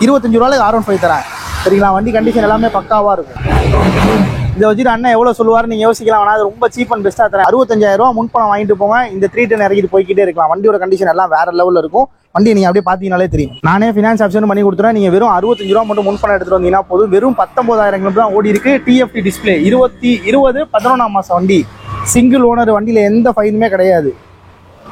25 ரூபாய்க்கு R15 தரேன். சரிங்களா? வண்டி கண்டிஷன் எல்லாமே பக்காவாக இருக்கும். இதை வச்சுட்டு அண்ணன் எவ்வளோ சொல்லுவார் நீங்கள் யோசிக்கலாம். ஆனால் அது ரொம்ப சீப் அண்ட் பெஸ்ட்டாக தரேன். 65,000 ரூபா முன்பணம் வாங்கிட்டு போங்க. இந்த 310 இறக்கிட்டு போய்கிட்டே இருக்கலாம். வண்டியோட கண்டிஷன் எல்லாம் வேற லெவலில் இருக்கும். வண்டி நீங்கள் அப்படியே பார்த்தீங்கனாலே தெரியும். நானே ஃபினான்ஸ் ஆப்ஷன் பண்ணி கொடுத்துறேன். நீங்கள் வெறும் 65 ரூபா மட்டும் முன்பணம் எடுத்துகிட்டு வந்தீங்கன்னா போதும். வெறும் 19,000 கிலோமீட்டர் தான் ஓடி இருக்கு. TFT டிஸ்பிளே 11 மாதம் வண்டி. சிங்கிள் ஓனர், வண்டியில் எந்த ஃபைனுமே கிடையாது.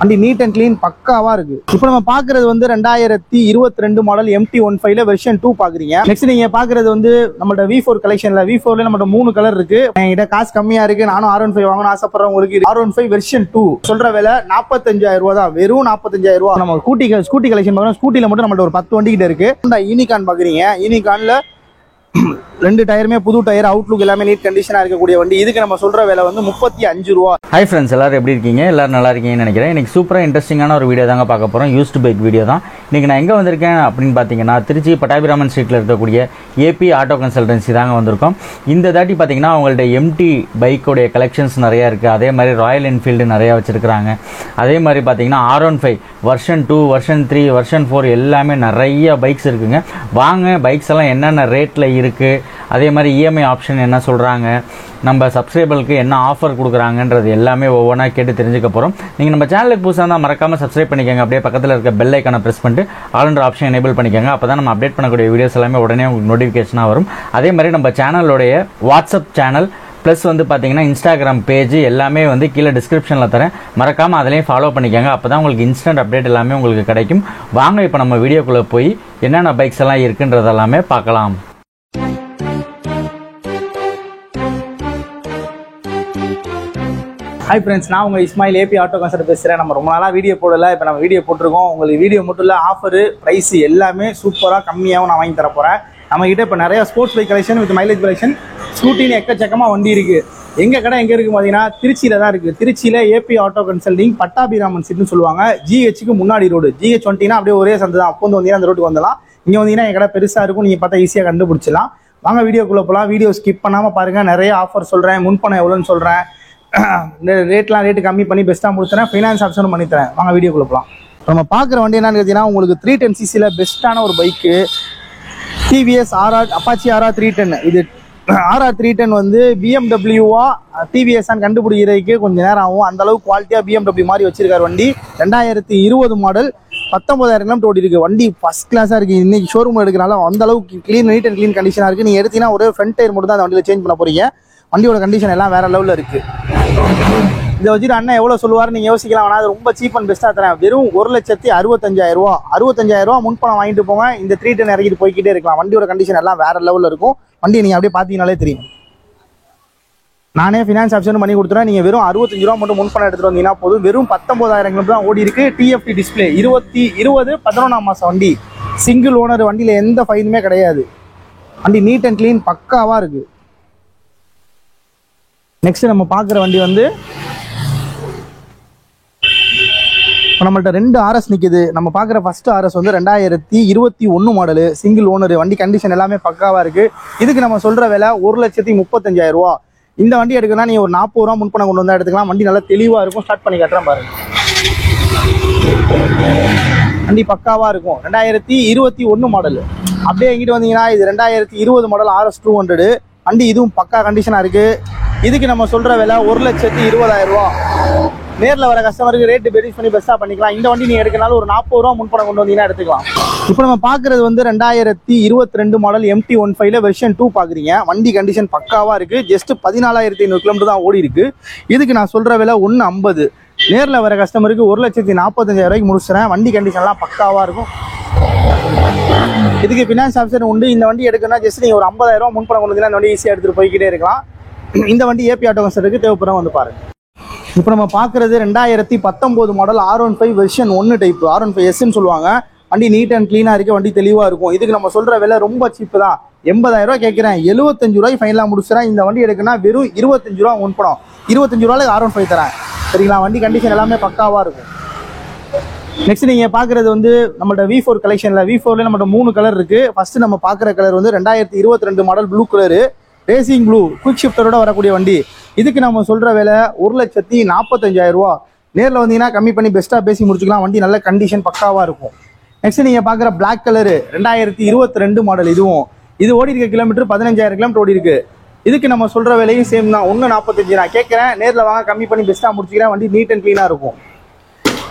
வண்டி நீட் அண்ட் கிளீன் பக்காவா இருக்கு. இப்போ நம்ம பாக்குறது வந்து 2022 மாடல் MT15 வெர்ஷன் 2 பாக்குறீங்க. நெக்ஸ்ட் நீங்க பாக்குறது வந்து நம்மளோட V4 கலெக்ஷன்ல V4ல நம்மளோட 3 கலர் இருக்கு. என்கிட்ட காசு கம்மியா இருக்கு, நானும் R15 வாங்கணும்னு ஆசைப்படுறவங்களுக்கு R15 வெர்ஷன் 2 சொல்ற விலை 45,000 ரூபா தான். வெறும் 45,000 ரூபா. நம்ம ஸ்கூட்டி கலெக்ஷன் பாக்குறோம். ஸ்கூட்டில மட்டும் நம்மள்ட்ட ஒரு 10 வண்டி கிட்ட இருக்கு. யூனிகான் பாக்குறீங்க. யூனிகான்ல 2 டயருமே புது டயர், அவுட்லுக் எல்லாமே நீட் கண்டிஷனா இருக்கக்கூடிய வண்டி. இதுக்கு நம்ம சொல்ற விலை வந்து 35 ரூபா. ஹாய் ஃப்ரெண்ட்ஸ், எல்லாரும் எப்படி இருக்கீங்க? எல்லாரும் நல்லா இருக்கீங்கன்னு நினைக்கிறேன். இன்னைக்கு சூப்பராக இன்ட்ரெஸ்டிங்கான ஒரு வீடியோ தாங்க பார்க்க போகிறோம். யூஸ்டு பைக் வீடியோ தான். இன்னைக்கு நான் எங்கே வந்திருக்கேன் அப்படின்னு பார்த்தீங்கன்னா, திருச்சி பட்டாபிராமன் ஸ்ட்ரீட்டில் இருக்கக்கூடிய AP ஆட்டோ கன்சல்டன்சி தாங்க வந்திருக்கோம். இந்த தாட்டி பார்த்தீங்கன்னா அவங்கள்ட்ட MT பைக்கோடைய கலெக்ஷன்ஸ் நிறையா இருக்குது. அதே மாதிரி ராயல் என்ஃபீல்டு நிறையா வச்சுருக்கிறாங்க. அதே மாதிரி பார்த்தீங்கன்னா R15 வெர்ஷன் 2, வெர்ஷன் 3, வெர்ஷன் 4 எல்லாமே நிறைய பைக்ஸ் இருக்குங்க. வாங்க பைக்ஸ் எல்லாம் என்னென்ன ரேட்டில் இருக்குது, அதே மாதிரி EMI ஆப்ஷன் என்ன சொல்கிறாங்க, நம்ம சப்ஸ்கிரைபருக்கு என்ன ஆஃபர் கொடுக்குறாங்கன்றது எல்லாமே ஒவ்வொன்றா கேட்டு தெரிஞ்சுக்க போகிறோம். நீங்கள் நம்ம சேனலுக்கு புதுசாக இருந்தால் மறக்காமல் சப்ஸ்கிரைப் பண்ணிக்கோங்க. அப்படியே பக்கத்தில் இருக்க பெல் ஐக்கானை ப்ரெஸ் பண்ணிட்டு ஆல்ன்ற ஆப்ஷன் எனேபிள் பண்ணிக்கோங்க. அப்போ தான் நம்ம அப்டேட் பண்ணக்கூடிய வீடியோஸ் எல்லாமே உடனே உங்களுக்கு நோட்டிஃபிகேஷனாக வரும். அதே மாதிரி நம்ம சேனலோடைய வாட்ஸ்அப் சேனல் ப்ளஸ் வந்து பார்த்தீங்கன்னா இன்ஸ்டாகிராம் பேஜ் எல்லாமே வந்து கீழே டிஸ்கிரிப்ஷனில் தரேன். மறக்காமல் அதிலையும் ஃபாலோ பண்ணிக்கோங்க. அப்போ தான் உங்களுக்கு இன்ஸ்டன்ட் அப்டேட் எல்லாமே உங்களுக்கு கிடைக்கும். வாங்க இப்போ நம்ம வீடியோக்குள்ளே போய் என்னென்ன பைக்ஸ் எல்லாம் இருக்குன்றதெல்லாமே பார்க்கலாம். ஹாய் ஃப்ரெண்ட்ஸ், நான் உங்கள் இஸ்மாயில் AP ஆட்டோ கன்சல்ட் பேசுகிறேன். நம்ம ரொம்ப நாளாக வீடியோ போடலை. இப்போ நம்ம வீடியோ போட்டிருக்கோம். உங்களுக்கு வீடியோ மட்டும் இல்லை, ஆஃபரு ப்ரைஸ் எல்லாமே சூப்பராக கம்மியாகவும் நான் வாங்கி தர போகிறேன். நம்மகிட்ட இப்போ நிறையா sports bike collection with mileage collection ஸ்கூட்டின்னு எக்கச்சக்கமாக வண்டி இருக்குது. எங்கள் கடை எங்கே இருக்குது பார்த்தீங்கன்னா திருச்சியில் தான் இருக்குது. திருச்சியில் AP ஆட்டோ கன்சல்டிங் பட்டாபிராமன் ஸ்ட்ரீட்னு சொல்லுவாங்க. GHக்கு முன்னாடி ரோடு. GH வந்துட்டீங்கன்னா அப்படியே ஒரே சந்து தான். அப்போ வந்து வந்தீங்கன்னா அந்த ரோட்டுக்கு வந்துடலாம். இங்கே வந்தீங்கன்னா என் கடை பெருசாக இருக்கும். நீங்கள் பார்த்தா ஈஸியாக கண்டுபிடிச்சிடலாம். வாங்க வீடியோக்குள்ளே போகலாம். வீடியோ ஸ்கிப் பண்ணாமல் பாருங்கள். நிறைய ஆஃபர் சொல்கிறேன். முன்பணம் எவ்வளோன்னு சொல்கிறேன். ரேட்டு கம்மி பண்ணி பெஸ்ட்டாக முடிச்சுறேன். ஃபைனான்ஸ் ஆப்ஷனும் பண்ணித்தரேன். வாங்க வீடியோக்குள்ள போகலாம். நம்ம பார்க்குற வண்டி என்னன்னு கேட்டீங்கன்னா, உங்களுக்கு 310cc பெஸ்ட்டான ஒரு பைக்கு TVS அப்பாச்சி RR 310. இது RR 310 வந்து BMW-வா TVS-ஆன்னு கண்டுபிடிக்கிறதுக்கு கொஞ்சம் நேரம் ஆகும். அந்த அளவுக்கு குவாலிட்டியாக BMW மாதிரி வச்சிருக்காரு வண்டி. 2020 மாடல், 19,000 கிலோமீட்டர் ஓடி இருக்கு. வண்டி ஃபர்ஸ்ட் கிளாஸாக இருக்குது. இன்னைக்கு ஷோரூம் எடுக்கிறனால அந்த அளவுக்கு நீட் அண்ட் க்ளீன் கண்டிஷனாக இருக்குது. நீங்கள் எடுத்தீங்கன்னா ஒரே ஃப்ரண்ட் டயர் மட்டும் தான் அந்த வண்டியில் சேஞ்ச் பண்ண போறீங்க. வண்டியோட கண்டிஷன் எல்லாம் வேற லெவலில் இருக்கு. இதை வச்சுட்டு அண்ணன் எவ்வளோ சொல்லுவார் நீங்கள் யோசிக்கலாம். ஆனால் அது ரொம்ப சீப் அண்ட் பெஸ்ட்டாக தரேன். வெறும் 1,65,000 ரூபா. 65,000 ரூபா முன்பணம் வாங்கிட்டு போங்க. இந்த 310 இறக்கிட்டு போய்கிட்டே இருக்கலாம். வண்டியோட கண்டிஷன் எல்லாம் வேற லெவலில் இருக்கும். வண்டி நீங்கள் அப்படியே பார்த்தீங்கனாலே தெரியும். நானே ஃபினான்ஸ் ஆப்ஷன் பண்ணி கொடுத்துறேன். நீங்கள் வெறும் 65 ரூபா மட்டும் முன்பணம் எடுத்துகிட்டு வந்தீங்கன்னா போதும். வெறும் 19,000 கிலோமீட்டர் தான் ஓடி இருக்கு. TFT டிஸ்பிளே 11 மாதம் வண்டி. சிங்கிள் ஓனர், வண்டியில் எந்த ஃபைனுமே கிடையாது. வண்டி நீட் அண்ட் கிளீன் பக்காவாக இருக்கு. நெக்ஸ்ட் நம்ம பார்க்குற வண்டி வந்து நம்மள்ட்ட 2 RS நிற்குது. நம்ம பார்க்குற ஃபர்ஸ்ட் RS வந்து 2021 மாடலு, சிங்கிள் ஓனர். வண்டி கண்டிஷன் எல்லாமே பக்காவாக இருக்குது. இதுக்கு நம்ம சொல்கிற விலை 1,35,000 ரூபா. இந்த வண்டி எடுக்கணும்னா நீங்கள் ஒரு 40 ரூபா முன்பணம் கொண்டு வந்தால் எடுத்துக்கலாம். வண்டி நல்லா தெளிவாக இருக்கும். ஸ்டார்ட் பண்ணி காட்டுறேன் பாருங்க. வண்டி பக்காவாக இருக்கும். 2021 மாடலு. அப்படியே எங்கிட்ட வந்தீங்கன்னா இது 2020 மாடல் RS 200. வண்டி இதுவும் பக்கா கண்டிஷனாக இருக்குது. இதுக்கு நம்ம சொல்கிற விலை 1,20,000 ரூபா. நேரில் வர கஸ்டமருக்கு ரேட்டு பெரிஸ் பண்ணி பெஸ்ட்டாக பண்ணிக்கலாம். இந்த வண்டி நீங்கள் எடுக்கனாலும் ஒரு 40 ரூபா முன்பணம் கொண்டு வந்தீங்கன்னா எடுத்துக்கலாம். இப்போ நம்ம பார்க்குறது வந்து 2022 மாடல் MT15 வெர்ஷன் 2 பார்க்குறீங்க. வண்டி கண்டிஷன் பக்காவாக இருக்குது. ஜஸ்ட் 14,500 கிலோமீட்டர் தான் ஓடி இருக்குது. இதுக்கு நான் சொல்கிற விலை 1,50. நேரில் வர கஸ்டமருக்கு 1,45,000 ரூபாய்க்கு முடிச்சுறேன். வண்டி கண்டிஷன்லாம் பக்காவாக இருக்கும். இதுக்கு ஃபினான்ஸ் ஆப்ஷன் உண்டு. இந்த வண்டி எடுக்கணும்னா ஜஸ்ட் நீங்கள் ஒரு 50,000 ரூபா முன்பணம் கொண்டு வந்தீங்கன்னா இந்த வண்டி ஈஸியாக எடுத்துகிட்டு போய்கிட்டே இருக்கலாம். இந்த வண்டி AP ஆட்டோ கன்சல்ட்டுக்கு தேவைப்படும் வந்து பாருங்க. இப்போ நம்ம பார்க்குறது 2019 மாடல் R15 வெர்ஷன் 1 டைப். R15Sன்னு சொல்லுவாங்க. வண்டி நீட் அண்ட் க்ளீனாக இருக்குது. வண்டி தெளிவாக இருக்கும். இதுக்கு நம்ம சொல்கிற விலை ரொம்ப சீப்பு தான். 80,000 ரூபா கேட்குறேன். 75 ரூபாய்க்கு ஃபைனலாக முடிச்சுறேன். இந்த வண்டி எடுக்கணும்னா வெறும் 25 ரூபா முன்பணம். 25 ரூபாய்க்கு R15 தரேன். சரிங்களா? வண்டி கண்டிஷன் எல்லாமே பக்காவாக இருக்கும். நெக்ஸ்ட் நீங்கள் பார்க்குறது வந்து நம்மளோட V4 கலெக்ஷனில் V4ல நம்மளோட 3 கலர் இருக்குது. ஃபர்ஸ்ட் நம்ம பார்க்குற கலர் வந்து 2022 model blue colour, racing blue, quick ஷிஃப்டரோட வரக்கூடிய வண்டி. இதுக்கு நம்ம சொல்கிற விலை 1,45,000 ரூபா. நேரில் வந்தீங்கன்னா கம்மி பண்ணி பெஸ்ட்டாக பேசி முடிச்சுக்கலாம். வண்டி நல்ல கண்டிஷன் பக்காவாக இருக்கும். நெக்ஸ்ட் நீங்க பாக்குற பிளாக் கலரு 2022 மாடல். இது ஓடி இருக்க கிலோமீட்டர் 15,000 கிலோமீட்டர் ஓடி இருக்கு. இதுக்கு நம்ம சொல்ற விலையும் சேம் தான். 1.45 நான் கேட்கறேன். நேரில் வாங்க, கம்மி பண்ணி பெஸ்ட்டாக முடிச்சுக்கிறேன். வண்டி நீட் அண்ட் க்ளீனாக இருக்கும்.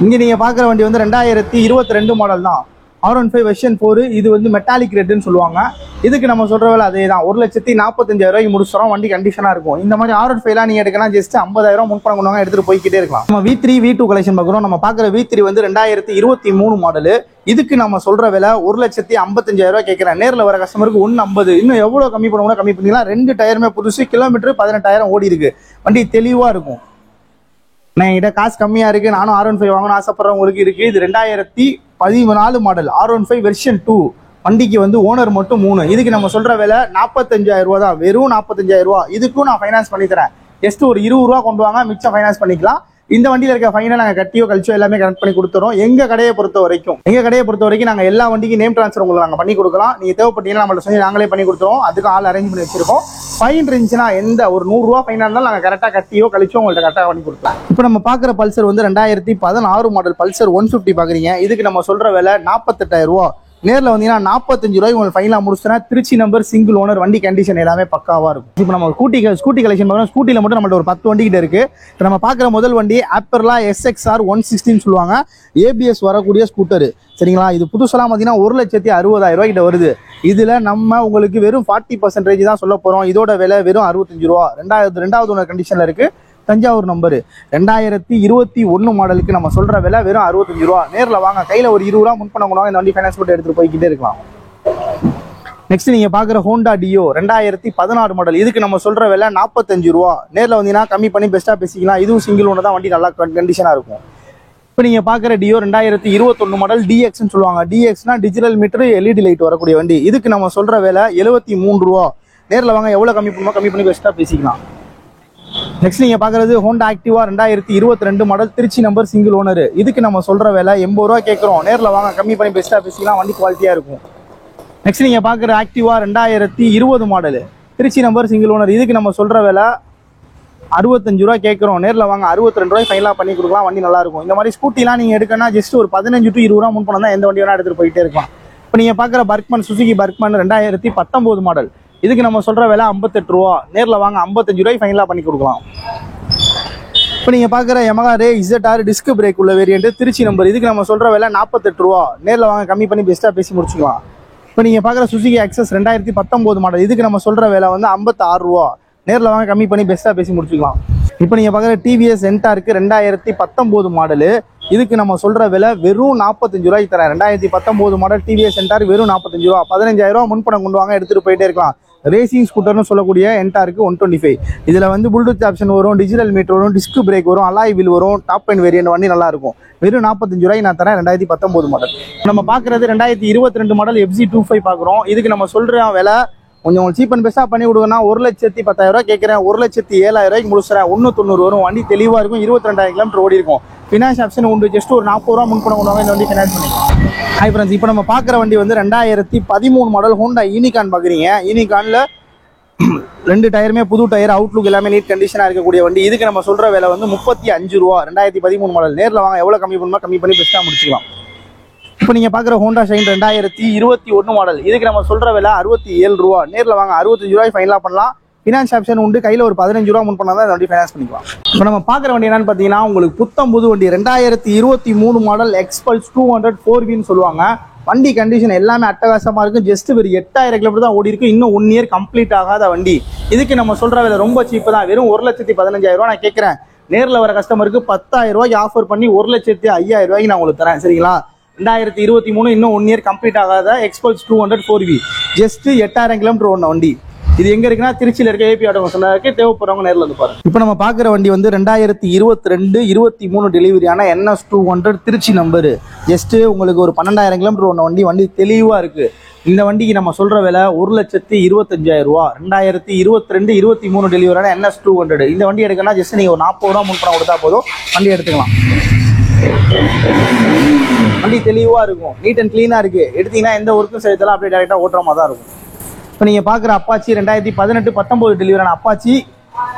இங்கே நீங்கள் பார்க்குற வண்டி வந்து 2022 மாடல் தான். R15 version 4. இது வந்து மெட்டாலிக் ரெட்னு சொல்லுவாங்க. இதுக்கு நம்ம சொல்ற வேலை அதே தான். 1,45,000 முடிச்சிடும். வண்டி கண்டிஷனாக இருக்கும். இந்த மாதிரி R15 நீங்கள் எடுக்கலாம். ஜஸ்ட் 50,000 முன்பணம் கொண்டு வாங்க, எடுத்துகிட்டு போய்கிட்டே இருக்கலாம். நம்ம V3 V2 கலெக்ஷன் பார்க்குறோம். நம்ம பார்க்குற V3 வந்து 2023 மாடலு. இதுக்கு நம்ம சொல்ற விலை 1,55,000 கேட்கிறேன். நேரில் வர கஸ்டமருக்கு 150. இன்னும் எவ்வளோ கம்மி பண்ண கம்மி பண்ணிக்கலாம். 2 டயருமே புதுசு. கிலோமீட்டர் 18,000 ஓடி இருக்கு. வண்டி தெளிவாக இருக்கும். நான் என்கிட்ட காசு கம்மியாக இருக்குது, நானும் R15 வாங்கணும்னு ஆசைப்படுறவங்களுக்கு இருக்குது. இது 2014 மாடல் R15 வெர்ஷன் 2. வண்டிக்கு வந்து ஓனர் மட்டும் 3. இதுக்கு நம்ம சொல்கிற விலை 45,000 தான். வெறும் 45,000. இதுக்கும் நான் ஃபைனான்ஸ் பண்ணி தரேன். ஜஸ்ட் ஒரு 20 ரூபா கொண்டு வாங்க, மிச்சம் ஃபைனான்ஸ் பண்ணிக்கலாம். இந்த வண்டியில் இருக்க ஃபைனல் நாங்கள் கட்டியோ கழிச்சோ எல்லாமே கனெக்ட் பண்ணி கொடுத்துறோம். எங்கள் கடையை பொறுத்த வரைக்கும் நாங்கள் எல்லா வண்டிக்கு நேம் ட்ரான்ஸ்ஃபர் உங்களுக்கு நாங்கள் பண்ணி கொடுக்கலாம். நீங்கள் தேவைப்பட்டீங்கன்னா நம்மள்ட்ட சொல்லி நாங்களே பண்ணி கொடுத்துருவோம். அதுக்கு ஆள் அரேஞ்ச் பண்ணி வச்சிருக்கோம். ஃபைன் இருந்துச்சுன்னா எந்த ஒரு 100 ரூபா ஃபைனாக இருந்தாலும் நாங்கள் கரெக்டாக கட்டியோ கழிச்சோ உங்கள்கிட்ட கரெக்டாக பண்ணி கொடுக்கலாம். இப்போ நம்ம பார்க்குற பல்சர் வந்து 2016 மாடல் பல்சர் 150 பார்க்குறீங்க. இதுக்கு நம்ம சொல்கிற விலை 48,000. நேரில் வந்தீங்கன்னா 45 ரூபாய்க்கு உங்களுக்கு ஃபைனலாக முடிச்சுன்னா. திருச்சி நம்பர், சிங்கிள் ஓனர், வண்டி கண்டிஷன் எல்லாமே பக்காவாக இருக்கும். இப்போ நம்ம ஸ்கூட்டி கலெக்ஷன் பார்க்குறோம். ஸ்கூட்டியில் மட்டும் நம்மள்ட்ட ஒரு 10 வண்டி கிட்ட இருக்கு. இப்போ நம்ம பார்க்குற முதல் வண்டி ஆப்பர்லா SXR 160 சொல்லுவாங்க. ABS வரக்கூடிய ஸ்கூட்டரு, சரிங்களா? இது புதுசெல்லாம் பார்த்தீங்கன்னா 1,60,000 கிட்ட வருது. இதில் நம்ம உங்களுக்கு வெறும் 40% தான் சொல்ல போகிறோம். இதோட விலை வெறும் 65 ரூபா. ரெண்டாவது ஓனர் கண்டிஷனில் இருக்கு. தஞ்சாவூர் நம்பரு. 2021 மாடலுக்கு நம்ம சொல்ற விலை வெறும் 65 ரூபா. நேரில் வாங்க, கையில் ஒரு 20 ரூபா முன்பணம் கொண்டு வாங்க, இந்த வண்டி ஃபைனான்ஸ் போட்டு எடுத்துட்டு போய்கிட்டே இருக்கலாம். நெக்ஸ்ட் நீங்க பாக்குற ஹோண்டா டியோ 2016 மாடல். இதுக்கு நம்ம சொல்ற விலை 45 ரூபா. நேரில் வந்தீங்கன்னா கம்மி பண்ணி பெஸ்ட்டா பேசிக்கலாம். இதுவும் சிங்கிள் ஓனர் தான். வண்டி நல்லா கண்டிஷனா இருக்கும். இப்போ நீங்க பாக்குற டியோ 2021 மாடல் DXன்னு சொல்லுவாங்க. DXனா டிஜிட்டல் மீட்டர், LED லைட் வரக்கூடிய வண்டி. இதுக்கு நம்ம சொல்ற விலை 73 ரூபா. நேரில் வாங்க, எவ்வளவு கம்மி பண்ணுமோ கம்மி பண்ணி பெஸ்ட்டா பேசிக்கலாம். நெக்ஸ்ட் நீங்க பாக்குறது Honda Activa 2022 model, Trichy number, single owner. இதுக்கு நம்ம சொல்ற விலை 80 ரூபா கேட்கிறோம். நேரில் வாங்க, கம்மி பண்ணி பெஸ்ட்டா பேசிக்கலாம். வண்டி குவாலிட்டியா இருக்கும். நெக்ஸ்ட் நீங்க பாக்குற Activa 2020 model, Trichy number, single owner. இதுக்கு நம்ம சொல்ற விலை 65 ரூபா கேட்கிறோம். நேரில் வாங்க, 62 ரூபாய் ஃபைனலா பண்ணி கொடுக்கலாம். வண்டி நல்லா இருக்கும். இந்த மாதிரி ஸ்கூட்டிலாம் நீங்க எடுக்கணும்னா ஜஸ்ட் ஒரு 15 to 20 ரூபா முன்பணம் தான். எந்த வண்டி வேணா எடுத்துட்டு போயிட்டே இருக்கலாம். இப்போ நீங்க பாக்குற பர்க்மன், சுசுகி பர்க்மன் 2019 மாடல். இதுக்கு நம்ம சொல்ற விலை 58 ரூபா. நேரில் வாங்க, 55 ரூபாய் ஃபைனலா பண்ணி கொடுக்கலாம். இப்போ நீங்க பாக்குற Yamaha Ray ZR disc brake உள்ள வேரியன்ட், திருச்சி நம்பர். இதுக்கு நம்ம சொல்ற விலை 48 ரூபா. நேரில் வாங்க, கம்மி பண்ணி பெஸ்ட்டா பேசி முடிச்சுக்கலாம். இப்போ நீங்க பாக்குற சுசுகி Access 2019 மாடல். இதுக்கு நம்ம சொல்ற விலை வந்து 56 ரூபா. நேரில் வாங்க, கம்மி பண்ணி பெஸ்ட்டா பேசி முடிச்சுக்கலாம். இப்போ நீங்க பாக்குற TVS Ntorq 2019 மாடலு. இதுக்கு நம்ம சொல்ற விலை வெறும் 45 ரூபாய்க்கு தரேன். 2019 மாடல் TVS Ntorq வெறும் 45 ரூபா. 15,000 ரூபா முன்பணம் கொண்டு வாங்க, எடுத்துட்டு போயிட்டே இருக்கலாம். ரேசிங் ஸ்கூட்டர்னு சொல்லக்கூடிய Ntorq 125. இதுல வந்து ப்ளூடூத் ஆப்ஷன் வரும், டிஜிட்டல் மீட்டர் வரும், டிஸ்க் பிரேக் வரும், அலாய் வீல் வரும், டாப் அண்ட் வேரியன்ட். வண்டி நல்லா இருக்கும். வெறும் 45 ரூபாய்க்கு நான் தரேன். 2019 மாடல். நம்ம பாக்குறது 2022 மாடல் FZ25 பாக்குறோம். இதுக்கு நம்ம சொல்ற விலை கொஞ்சம் சீப் அண்ட் பெஸ்ட்டாக பண்ணி கொடுங்கன்னா 1,10,000 கேட்குறேன். 1,07,000 முடிச்சுறேன். 190 வரும். வண்டி தெளிவாக இருக்கும். 22,000 கிலோமீட்டர் ஓடி இருக்கும். ஃபினான்ஸ் ஆப்ஷன் உண்டு. ஜஸ்ட் ஒரு 40 ரூபா முன்பணம் கொண்டு வாங்க, இந்த வண்டி ஃபினான்ஸ் பண்ணிக்கலாம். ஹாய் ஃப்ரெண்ட்ஸ், இப்போ நம்ம பார்க்குற வண்டி வந்து 2013 மாடல் ஹோண்டா யூனிகான் பார்க்குறீங்க. யூனிகானில் 2 டயருமே புது டயர், அவுட்லுக் எல்லாமே நீட் கண்டிஷனாக இருக்கக்கூடிய வண்டி. இதுக்கு நம்ம சொல்கிற விலை வந்து 35 ரூபா. 2013 மாடல். நேரில் வாங்க, எவ்வளோ கம்மி பண்ணுமா கம்மி பண்ணி பெஸ்ட்டாக முடிச்சுக்கலாம். இப்போ நீங்கள் பார்க்குற ஹோண்டா ஷைன் 2021 மாடல். இதுக்கு நம்ம சொல்கிற விலை 67 ரூபா. நேரில் வாங்க, 65 ரூபாய் ஃபைனலாக பண்ணலாம். ஃபினான்ஸ் ஆப்ஷன் உண்டு. கையில் ஒரு 15 ரூபா முன் பண்ணால் தான் இந்த வண்டி ஃபைனான்ஸ் பண்ணிக்கலாம். இப்போ நம்ம பார்க்குற வண்டி என்னன்னு பார்த்தீங்கன்னா, உங்களுக்கு புத்தம் புது வண்டி 2023 மாடல் எக்ஸ்பல்ஸ் 200 4Vன்னு சொல்லுவாங்க. வண்டி கண்டிஷன் எல்லாமே அட்டகாசமாக இருக்கும். ஜஸ்ட் ஒரு 8,000 கிலோமீட்டர் தான் ஓடி இருக்கு. இன்னும் 1 இயர் கம்ப்ளீட் ஆகாத வண்டி. இதுக்கு நம்ம சொல்கிற விலை ரொம்ப சீப்பு தான். வெறும் 1,15,000 ரூபா நான் கேட்குறேன். நேரில் வர கஸ்டமருக்கு 10,000 ரூபாய்க்கு ஆஃபர் பண்ணி 1,05,000 ரூபாய்க்கு நான் உங்களுக்கு தரேன். சரிங்களா? 2023 இன்னும் 1 இயர் கம்ப்ளீட் ஆகாத எக்ஸ்பல்ஸ் 200 4V. ஜஸ்ட் 8,000 கிலோமீட்டர் ஓடின வண்டி. இது எங்க இருக்குன்னா திருச்சியில் இருக்க AP ஆட்டோ கன்சல்டன்ட்க்கு தேவைப்படுறவங்க நேரில் வந்து பாருங்க. இப்போ நம்ம பார்க்குற வண்டி வந்து 2022-23 டெலிவரியான NS 200 திருச்சி நம்பரு. ஜஸ்ட் உங்களுக்கு ஒரு 12,000 கிலோமீட்டர் ஓடின வண்டி. வண்டி தெளிவாக இருக்கு. இந்த வண்டிக்கு நம்ம சொல்ற விலை 1,25,000 ரூபா. 2022-23 டெலிவரியான NS 200. இந்த வண்டி எடுக்கணும்னா ஜஸ்ட் நீங்க ஒரு 40 ரூபா முன்பணம் கொடுத்தா போதும், வண்டி எடுத்துக்கலாம். வண்டி தெளிவாக இருக்கும். நீட் அண்ட் கிளீனாக இருக்கு. எடுத்தீங்கன்னா எந்த ஒர்க்கும் செய்யலாம், அப்படியே டேரெக்டாக ஓட்டுற மாதிரி தான் இருக்கும். இப்போ நீங்கள் பார்க்குற அப்பாச்சி 2018-19 டெலிவரான அப்பாச்சி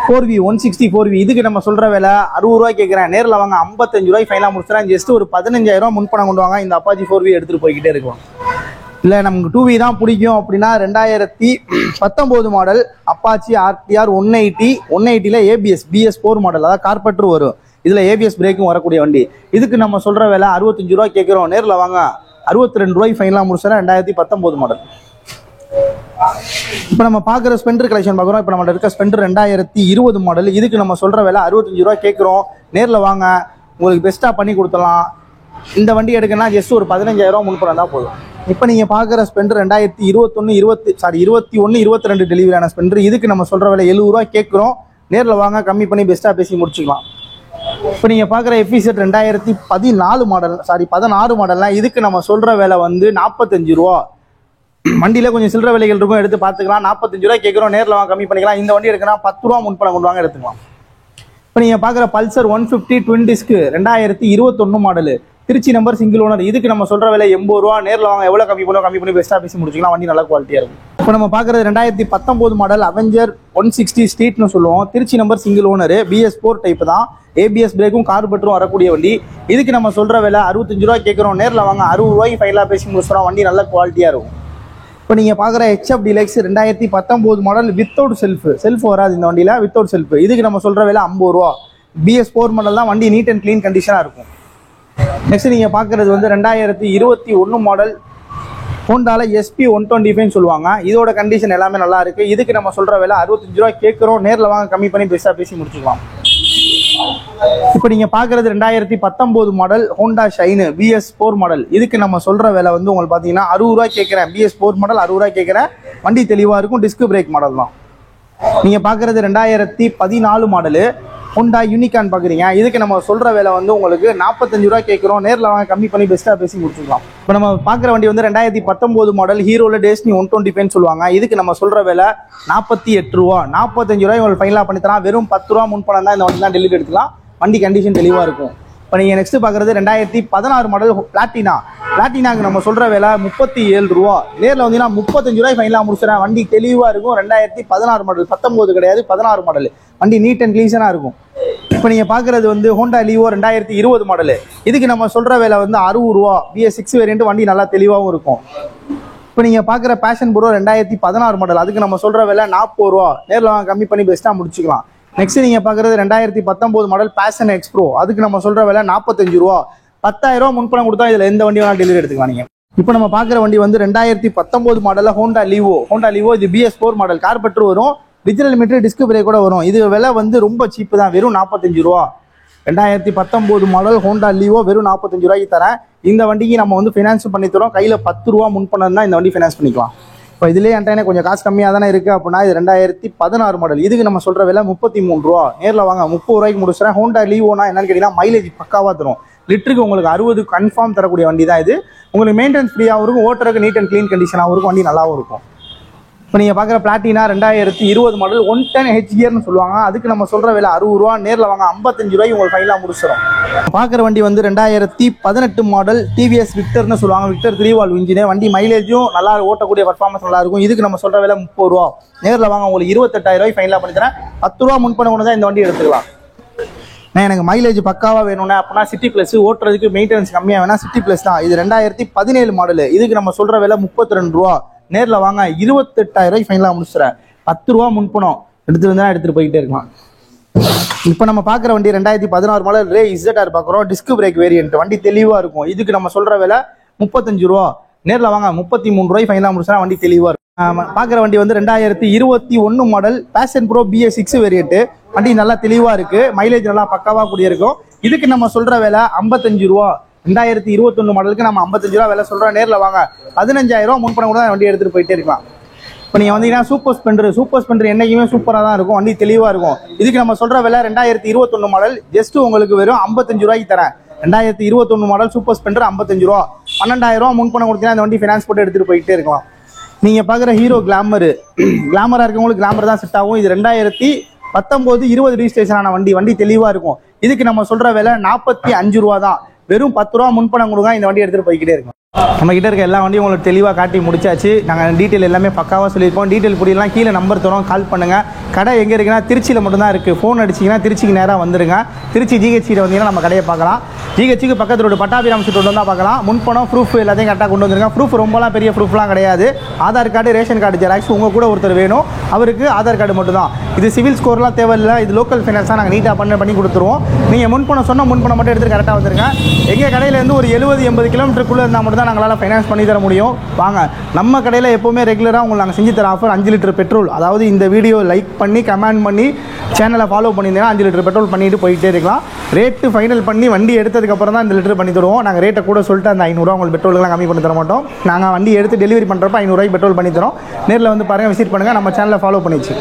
4V 164V இதுக்கு நம்ம சொல்ற விலை 60 ரூபாய் கேட்குறேன். நேரில் வாங்க 55 ரூபாய் ஃபைனலாக முடிச்சுறேன். ஜஸ்ட் ஒரு 15,000 ரூபா முன்பணம் கொண்டு வாங்க. இந்த அப்பாச்சி 4V எடுத்துகிட்டு போய்கிட்டே இருக்கும். இல்லை நமக்கு 2V தான் பிடிக்கும் அப்படின்னா 2019 model Apache RTR 180ல ABS BS4 model, அதாவது கார்பெட்டர் வரும். இதில் ABS பிரேக்கும் வரக்கூடிய வண்டி. இதுக்கு நம்ம சொல்கிற விலை 65 ரூபா கேட்குறோம். நேரில் வாங்க 62 ரூபாய் ஃபைனலாக முடிச்சுறேன். 2019 மாடல். இப்போ நம்ம பார்க்குற ஸ்பெண்டர் கலெக்ஷன் பார்க்குறோம். இப்போ நம்ம இருக்க ஸ்பெண்டர் 2020 மாடல். இதுக்கு நம்ம சொல்கிற விலை 65 ரூபா கேட்குறோம். நேரில் வாங்க உங்களுக்கு பெஸ்ட்டாக பண்ணி கொடுத்துடலாம். இந்த வண்டி எடுக்கணும்னா ஜஸ்ட் ஒரு 15,000 ரூபா முன்பணம் தான் போதும். இப்போ நீங்கள் பார்க்குற ஸ்பெண்டர் 2021 22 டெலிவரியான ஸ்பெண்டர். இதுக்கு நம்ம சொல்கிற விலை 70 ரூபா கேட்குறோம். நேரில் வாங்க கம்மி பண்ணி பெஸ்ட்டாக பேசி முடிச்சுக்கலாம். இப்போ நீங்கள் பார்க்குற FZ 2014 மாடல் 16 மாடல்னால் இதுக்கு நம்ம சொல்கிற விலை வந்து 45 ரூபா. வண்டியில் கொஞ்சம் சில்லற விலைகள் இருக்கும், எடுத்து பார்த்துக்கலாம். 45 ரூபா கேட்குறோம். நேரில் வாங்க கம்மி பண்ணிக்கலாம். இந்த வண்டி எடுக்கணும் 10 ரூபா முன்பணம் கொண்டு வாங்க எடுத்துக்கலாம். இப்போ நீங்கள் பார்க்குற Pulsar 150 twin disc 2021 model Trichy number single owner. இதுக்கு நம்ம சொல்கிற விலை 80 ரூபா. நேரில் வாங்க எவ்வளோ கம்மி பண்ணி பெஸ்ட்டாக பேசி முடிச்சுக்கலாம். வண்டி நல்ல குவாலிட்டியாக இருக்கும். இப்போ நம்ம பார்க்குறது 2019 மாடல் அவெஞ்சர் 160 ஸ்ட்ரீட்னு சொல்லுவோம். Trichy number single owner, BS4 type தான். ABS பிரேக்கும் கார்பெட்டரும் வரக்கூடிய வண்டி. இதுக்கு நம்ம சொல்கிற விலை 65 ரூபா கேட்குறோம். நேரில் வாங்க 60 ரூபாய்க்கு ஃபைனலாக பேசி முடிச்சுறோம். வண்டி நல்ல குவாலிட்டியாக இருக்கும். இப்போ நீங்கள் பார்க்குற HF Deluxe 2019 model without self வராது இந்த வண்டியில், வித்தவுட் செல்ஃப். இதுக்கு நம்ம சொல்கிற விலை 50 ரூபா. BS4 மாடல் தான். வண்டி நீட் அண்ட் க்ளீன் கண்டிஷனாக இருக்கும். நெக்ஸ்ட் நீங்கள் பார்க்குறது வந்து 2021 மாடல் ஹோண்டால SP 125 சொல்லுவாங்க. இதோட கண்டிஷன் எல்லாமே நல்லா இருக்கு. இதுக்கு நம்ம சொல்கிற விலை 65 ரூபா கேட்குறோம். நேரில் வாங்க கம்மி பண்ணி பெஸ்ட்டாக பேசி முடிச்சுக்கலாம். இப்போ நீங்கள் பார்க்குறது 2019 model Honda Shine BS4 model. இதுக்கு நம்ம சொல்கிற விலை வந்து உங்களுக்கு பார்த்தீங்கன்னா 60 ரூபா கேட்குறேன். BS4 மாடல் 60 ரூபா கேட்குறேன். வண்டி தெளிவாக இருக்கும். டிஸ்க் பிரேக் மாடல் தான். நீங்கள் பார்க்குறது 2014 மாடலு ஹோண்டா யூனிகான் பார்க்குறீங்க. இதுக்கு நம்ம சொல்கிற விலை வந்து உங்களுக்கு 45 ரூபா கேட்குறோம். நேரில் வாங்க கம்மி பண்ணி பெஸ்ட்டாக பேசி முடிச்சுக்கலாம். இப்போ நம்ம பார்க்குற வண்டி வந்து 2019 மாடல் ஹீரோவில் டெஸ்டினி 125 சொல்லுவாங்க. இதுக்கு நம்ம சொல்கிற விலை 48 ரூபா. 45 ரூபாய் உங்களுக்கு ஃபைனலாக பண்ணி தரலாம். வெறும் 10 ரூபா முன்பணம் தான் இந்த வண்டி தான் டெலிவரி எடுத்துக்கலாம். வண்டி கண்டிஷன் தெளிவாக இருக்கும். இப்போ நீங்கள் நெக்ஸ்ட் பார்க்குறது 2016 மாடல் பிளாட்டினாக்கு நம்ம சொல்கிற விலை 37 ரூபா. நேரில் வந்தீங்கன்னா 35 ரூபாய் ஃபைனலாக முடிச்சுறேன். வண்டி தெளிவாக இருக்கும். 2016 மாடல் 19 கிடையாது 16 மாடல். வண்டி நீட் அண்ட் க்ளீனாக இருக்கும். இப்போ நீங்கள் பார்க்குறது வந்து ஹோண்டா லீவோ 2020 மாடலு. இதுக்கு நம்ம சொல்கிற விலை வந்து 60 ரூபா. BS6 variant. வண்டி நல்லா தெளிவாகவும் இருக்கும். இப்போ நீங்கள் பார்க்குற பேஷன் ப்ரோ 2016 மாடல். அதுக்கு நம்ம சொல்கிற விலை 40 ரூபா. நேரில் வாங்க கம்மி பண்ணி பெஸ்ட்டாக முடிச்சுக்கலாம். நெக்ஸ்ட் நீங்கள் பார்க்குறது 2019 மாடல் பேஷன் எக்ஸ் ப்ரோ. அதுக்கு நம்ம சொல்கிற விலை 45 ரூபா. 10,000 ரூபா முன்பணம் கொடுத்தா இதில் எந்த வண்டி வேணாலும் டெலிவரி எடுத்துக்கலாம் நீங்கள். இப்போ நம்ம பார்க்குற வண்டி வந்து 2019 மாடலில் ஹோண்டா லீவோ. இது BS4 மாடல். கார்பெட்டர் வரும். டிஜிட்டல் மீட்டர் டிஸ்க் பிரேக் கூட வரும். இது விலை வந்து ரொம்ப சீப்பு தான். வெறும் 45 ரூபா. 2019 மாடல் ஹோண்டா லீவோ வெறும் 45 ரூபாய்க்கு தரேன். இந்த வண்டிக்கு நம்ம வந்து ஃபினான்ஸ் பண்ணி தரோம். கையில் 10 ரூபா முன்பணம் தான் இந்த வண்டி ஃபினான்ஸ் பண்ணிக்கலாம். இப்போ இதுலேயே என்கிட்ட கொஞ்சம் காசு கம்மியாக தானே இருக்குது அப்படின்னா இது 2016 மாடல். இதுக்கு நம்ம சொல்கிற விலை 33 ரூபா. நேரில் வாங்க 30 ரூபாய்க்கு முடிச்சுறேன். ஹோண்டா லீவோனா என்னன்னு கேட்டிங்கன்னா மைலேஜ் பக்காவாக தரும். லிட்டருக்கு உங்களுக்கு 60 கன்ஃபார்ம் தரக்கூடிய வண்டி தான் இது. உங்களுக்கு மெயின்டெனன்ஸ் ஃப்ரீயாகவும் இருக்கும். ஓட்டருக்கு நீட் அண்ட் க்ளீன் கண்டிஷனாகவும் இருக்கும். வண்டி நல்லாவும் இருக்கும். இப்போ நீங்கள் பார்க்குற பிளாட்டினா 2020 மாடல் 110 HGRனு சொல்லுவாங்க. அதுக்கு நம்ம சொல்கிற விலை 60 ரூபா. நேரில் வாங்க 55 ரூபாய்க்கு உங்களுக்கு ஃபைனலாக முடிச்சிடும். பார்க்குற வண்டி வந்து 2018 மாடல் TVS விக்டர்னு சொல்லுவாங்க. Victor 3 valve engine. வண்டி மைலேஜும் நல்லா ஓட்டக்கூடிய பர்ஃபார்மன்ஸ் நல்லா இருக்கும். இதுக்கு நம்ம சொல்கிற விலை 30 ரூபா. நேரில் வாங்க உங்களுக்கு 28,000 ரூபாய் ஃபைனலாக பண்ணி தரேன். 10 ரூபா முன்பணம் கொண்டு தான் இந்த வண்டி எடுத்துக்கலாம். எனக்கு மைலேஜ் பக்காவாக வேணும்னா அப்படின்னா சிட்டி ப்ளஸ். ஓட்டுறதுக்கு மெயின்டெனன்ஸ் கம்மியாக வேணா சிட்டி ப்ளஸ் தான். இது 2017 மாடல். இதுக்கு நம்ம சொல்கிற விலை 32 ரூபா. நேரில் வாங்க 28,000 ரூபாய் ஃபைனலாக முடிச்சுறேன். 10 ரூபா முன்பணம் எடுத்துகிட்டு போய்கிட்டே இருக்கலாம். இப்போ நம்ம பார்க்குற வண்டி 2016 மாடல் ரே ZR பார்க்குறோம். Disc brake variant. வண்டி தெளிவாக இருக்கும். இதுக்கு நம்ம சொல்கிற விலை 35 ரூபா. நேரில் வாங்க 33 ரூபாய் ஃபைனலாக முடிச்சுறேன். வண்டி தெளிவாக இருக்கும். பார்க்குற வண்டி வந்து 2021 model fashion bro BS6 variant. வண்டி நல்லா தெளிவாக இருக்குது. மைலேஜ் நல்லா பக்காவாக கூடிய இருக்கும். இதுக்கு நம்ம சொல்கிற விலை 55 ரூபா. 2021 மாடலுக்கு நம்ம 55 ரூபா விலை சொல்கிறோம். நேரில் வாங்க 15,000 ரூபா முன்பணம் கூட வண்டி எடுத்துகிட்டு போயிட்டே இருக்கலாம். இப்போ நீங்கள் வந்தீங்கன்னா சூப்பர் ஸ்பெண்டர் என்றைக்குமே சூப்பராக தான் இருக்கும். வண்டி தெளிவாக இருக்கும். இதுக்கு நம்ம சொல்கிற விலை 2021 மாடல். ஜஸ்ட் உங்களுக்கு வெறும் 55 ரூபாய்க்கு தரேன். 2021 மாடல் சூப்பர் ஸ்பெண்டர் 55 ரூபா. 12,000 ரூபா முன்பணம் கொடுத்தீங்கன்னா இந்த வண்டி ஃபினான்ஸ் போட்டு எடுத்துகிட்டு போயிட்டே இருக்கலாம். நீங்கள் பார்க்குற ஹீரோ கிளாமராக இருக்கவங்களுக்கு கிளாமர் தான் செட் ஆகும். இது 2019-20 ரிஜிஸ்ட்ரேஷன் ஆன வண்டி தெளிவாக இருக்கும். இதுக்கு நம்ம சொல்கிற விலை 45 ரூபா தான். வெறும் 10 ரூபா முன்பணம் கொடுங்க இந்த வண்டி எடுத்துகிட்டு போய்கிட்டே இருக்கும். நம்ம கிட்ட இருக்க எல்லா வண்டியும் உங்களுக்கு தெளிவாக காட்டி முடிச்சாச்சு. நாங்கள் டீட்டெயில் எல்லாமே பக்காவாக சொல்லியிருப்போம். டீட்டெயில் புரியலாம் கீழே நம்பர் தரோம், கால் பண்ணுங்கள். கடை எங்கே இருக்குன்னா திருச்சியில் மட்டும்தான் இருக்குது. ஃபோன் அடிச்சிங்கன்னா திருச்சிக்கு நேராக வந்துடுங்க. திருச்சி ஜிஹெச்சியில் வந்தீங்கன்னா நம்ம கடையை பார்க்கலாம். ஜிஹெச்சுக்கு பக்கத்தில் ஒரு பட்டாபிராம் ஸ்ட்ரீட் வந்து தான் பார்க்கலாம். முன்பணம் ப்ரூஃப் எல்லாத்தையும் கரெக்டாக கொண்டு வந்துருங்க. ப்ரூஃப் ரொம்பலாம் பெரிய ப்ரூஃப்லாம் கிடையாது. Aadhaar card, ration card xerox, உங்கள் கூட ஒருத்தர் வேணும், அவருக்கு ஆதார் கார்டு மட்டும் தான். இது சிவில் ஸ்கோர்லாம் தேவையில்லை. இது லோக்கல் ஃபைனான்ஸாக நாங்கள் நீட்டாக பண்ணி கொடுத்துருவோம். நீங்கள் முன்பணம் சொன்னால் முன்பணம் மட்டும் எடுத்து கரெக்டாக வந்துருங்க. எங்கள் கடையிலேருந்து ஒரு 70-80 கிலோமீட்டருக்குள்ளே இருந்தால் மட்டும் தான் நாங்களால் ஃபைனான்ஸ் பண்ணி தர முடியும். வாங்க, நம்ம கடையில் எப்போவுமே ரெகுலராக உங்களுக்கு நாங்கள் செஞ்சு தர ஆஃபர் 5 லிட்டர் பெட்ரோல். அதாவது இந்த வீடியோ லைக் பண்ணி கமெண்ட் பண்ணி சேனலை ஃபாலோ பண்ணியிருந்தீங்கன்னா 5 லிட்டர் பெட்ரோல் பண்ணிட்டு போயிட்டே இருக்கலாம். ரேட்டு ஃபைனல் பண்ணி வண்டி எடுத்ததுக்கப்புறம் தான் இந்த லிட்டர் பண்ணி தருவோம். நாங்கள் ரேட்டை கூட சொல்லிட்டு அந்த 500 உங்களுக்கு பெட்ரோலுக்குலாம் கம்மி பண்ணி தர மாட்டோம். நாங்கள் வண்டி எடுத்து டெலிவரி பண்ணுறப்ப 500 பெட்ரோல் பண்ணி தரோம். நேரில் வந்து பாருங்கள், விசிட் பண்ணுங்கள், நம்ம சேனலை ஃபாலோ பண்ணிச்சு.